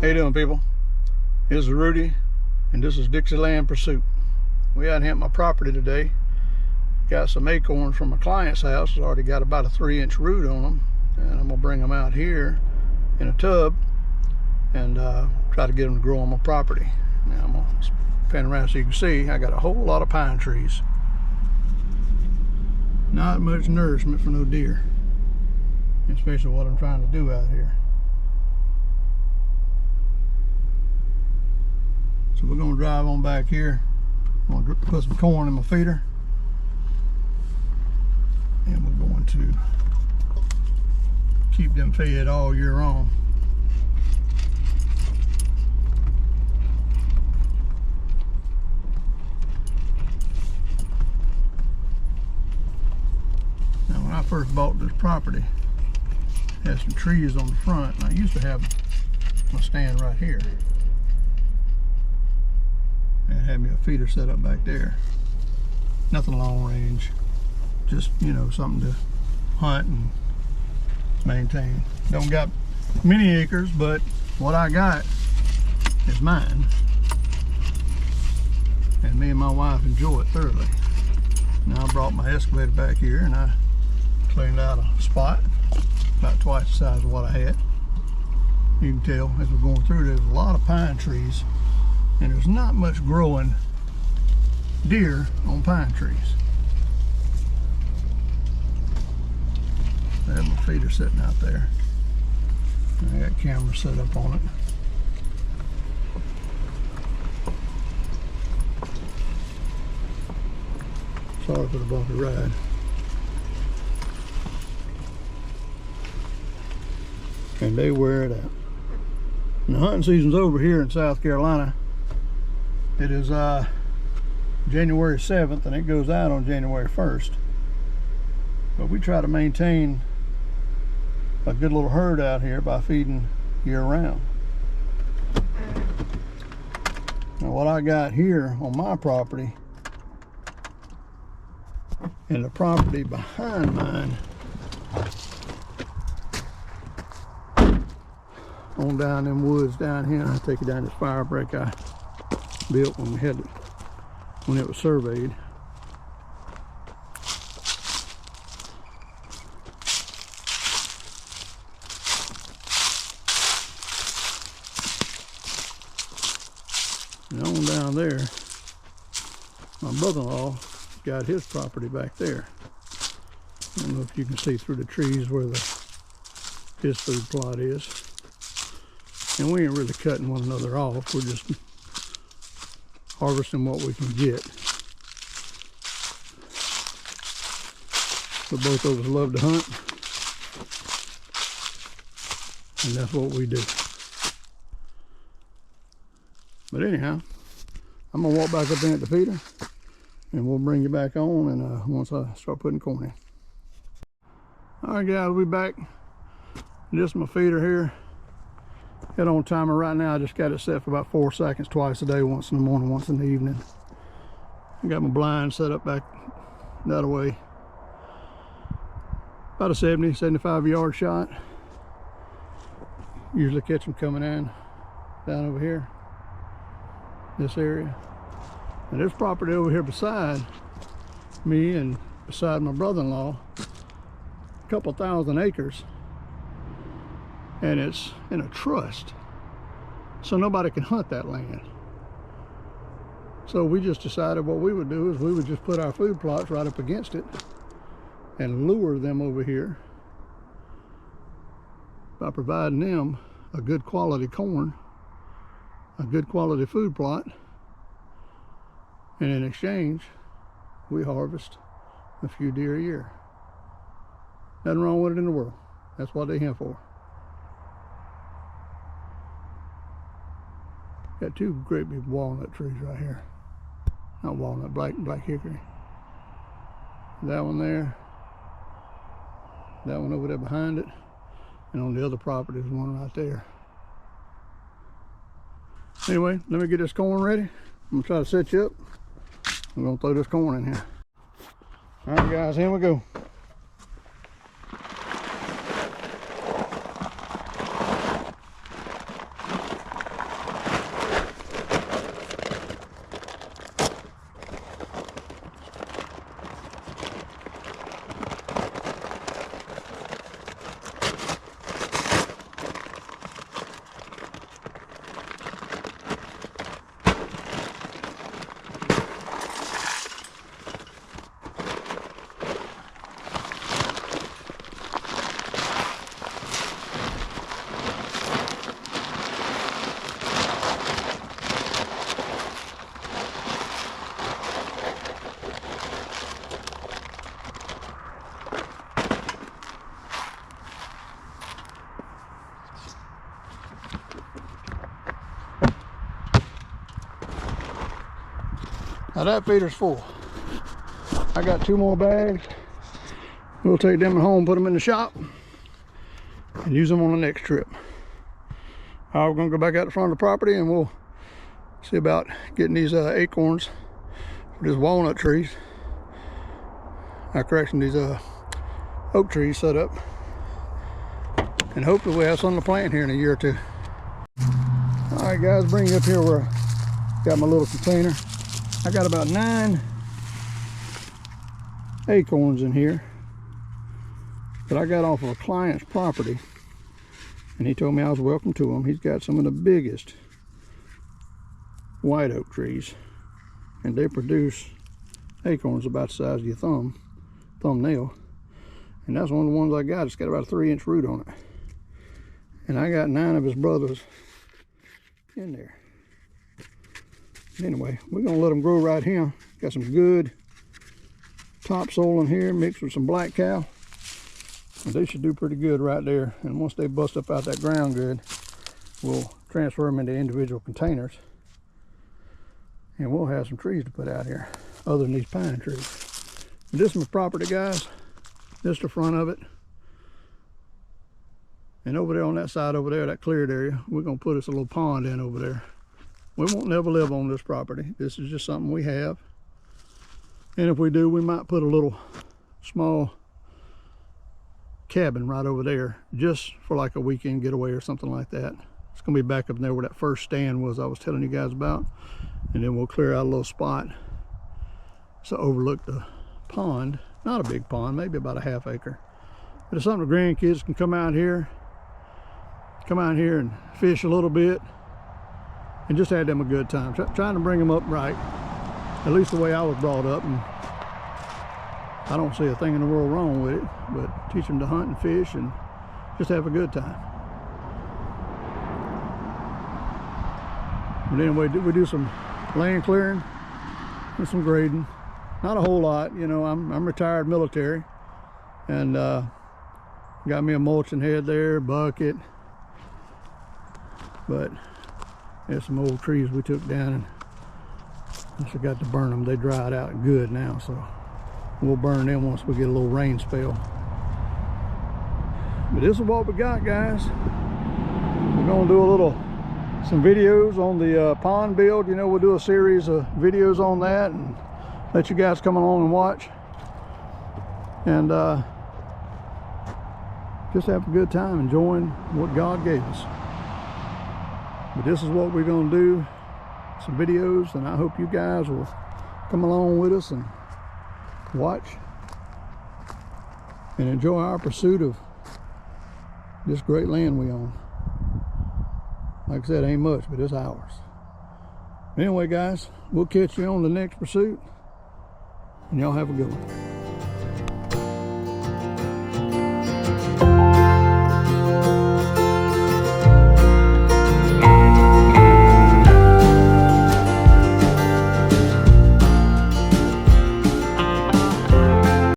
How you doing, people? This is Rudy, and this is Dixieland Pursuit. We out here at my property today. Got some acorns from a client's house. It's already got about a 3-inch root on them, and I'm gonna bring them out here in a tub and try to get them to grow on my property. Now I'm gonna pan around so you can see. I got a whole lot of pine trees. Not much nourishment for no deer, especially what I'm trying to do out here. So we're gonna drive on back here. I'm gonna put some corn in my feeder, and we're going to keep them fed all year round. Now, when I first bought this property, it had some trees on the front, and I used to have my stand right here. And had me a feeder set up back there. Nothing long range, just, you know, something to hunt and maintain. Don't got many acres, but what I got is mine, and me and my wife enjoy it thoroughly. Now I brought my excavator back here and I cleaned out a spot about twice the size of what I had. You can tell as we're going through, there's a lot of pine trees, and there's not much growing deer on pine trees. I have my feeder sitting out there. I got cameras set up on it. Sorry for the bumpy ride. And they wear it out. And the hunting season's over here in South Carolina. It is January 7th, and it goes out on January 1st. But we try to maintain a good little herd out here by feeding year round. Now what I got here on my property and the property behind mine, on down them woods down here, I take it down this fire break I built when we had it, when it was surveyed. And on down there, my brother-in-law got his property back there. I don't know if you can see through the trees where his food plot is. And we ain't really cutting one another off. We're just harvesting what we can get. But both of us love to hunt, and that's what we do. But anyhow, I'm gonna walk back up in at the feeder, and we'll bring you back on, and once I start putting corn in. All right, guys, we'll be back. Just my feeder here. Got on timer right now. I just got it set for about 4 seconds twice a day, once in the morning, once in the evening. I got my blind set up back that way. About a 70, 75 yard shot. Usually catch them coming in down over here, this area. And there's property over here beside me and beside my brother-in-law, a couple thousand acres. And it's in a trust, so nobody can hunt that land. So we just decided what we would do is we would just put our food plots right up against it and lure them over here by providing them a good quality corn, a good quality food plot, and in exchange we harvest a few deer a year. Nothing wrong with it in the world. That's what they're here for. Got two great big walnut trees right here. Not walnut, black hickory. That one there. That one over there behind it. And on the other property is one right there. Anyway, let me get this corn ready. I'm gonna try to set you up. I'm gonna throw this corn in here. All right, guys, here we go. Now that feeder's full. I got 2 more bags. We'll take them at home, put them in the shop, and use them on the next trip. All right, we're gonna go back out the front of the property and we'll see about getting these acorns for these walnut trees. Correction, these oak trees set up. And hopefully we'll have something to plant here in a year or 2. All right, guys, bring you up here where I got my little container. I got about 9 acorns in here that I got off of a client's property, and he told me I was welcome to them. He's got some of the biggest white oak trees, and they produce acorns about the size of your thumbnail, and that's one of the ones I got. It's got about a 3-inch root on it, and I got 9 of his brothers in there. Anyway, we're gonna let them grow right here. Got some good topsoil in here mixed with some black cow, and they should do pretty good right there. And once they bust up out that ground good, we'll transfer them into individual containers, and we'll have some trees to put out here other than these pine trees. And this is my property, guys. This is the front of it, and over there on that side over there, that cleared area, we're gonna put us a little pond in over there. We won't never live on this property. This is just something we have. And if we do, we might put a little small cabin right over there just for like a weekend getaway or something like that. It's gonna be back up there where that first stand was I was telling you guys about. And then we'll clear out a little spot to overlook the pond. Not a big pond, maybe about a ½ acre. But it's something the grandkids can come out here and fish a little bit and just have them a good time. Trying to bring them up right, at least the way I was brought up. And I don't see a thing in the world wrong with it, but teach them to hunt and fish and just have a good time. But anyway, we do some land clearing and some grading. Not a whole lot, you know. I'm retired military, and got me a mulching head there, bucket. But there's some old trees we took down, and I forgot to burn them. They dried out good now, so we'll burn them once we get a little rain spell. But this is what we got, guys. We're gonna do some videos on the pond build. You know, we'll do a series of videos on that and let you guys come along and watch, and just have a good time enjoying what God gave us. But this is what we're going to do, some videos, and I hope you guys will come along with us and watch and enjoy our pursuit of this great land we own. Like I said, ain't much, but it's ours. Anyway, guys, we'll catch you on the next pursuit, and y'all have a good one.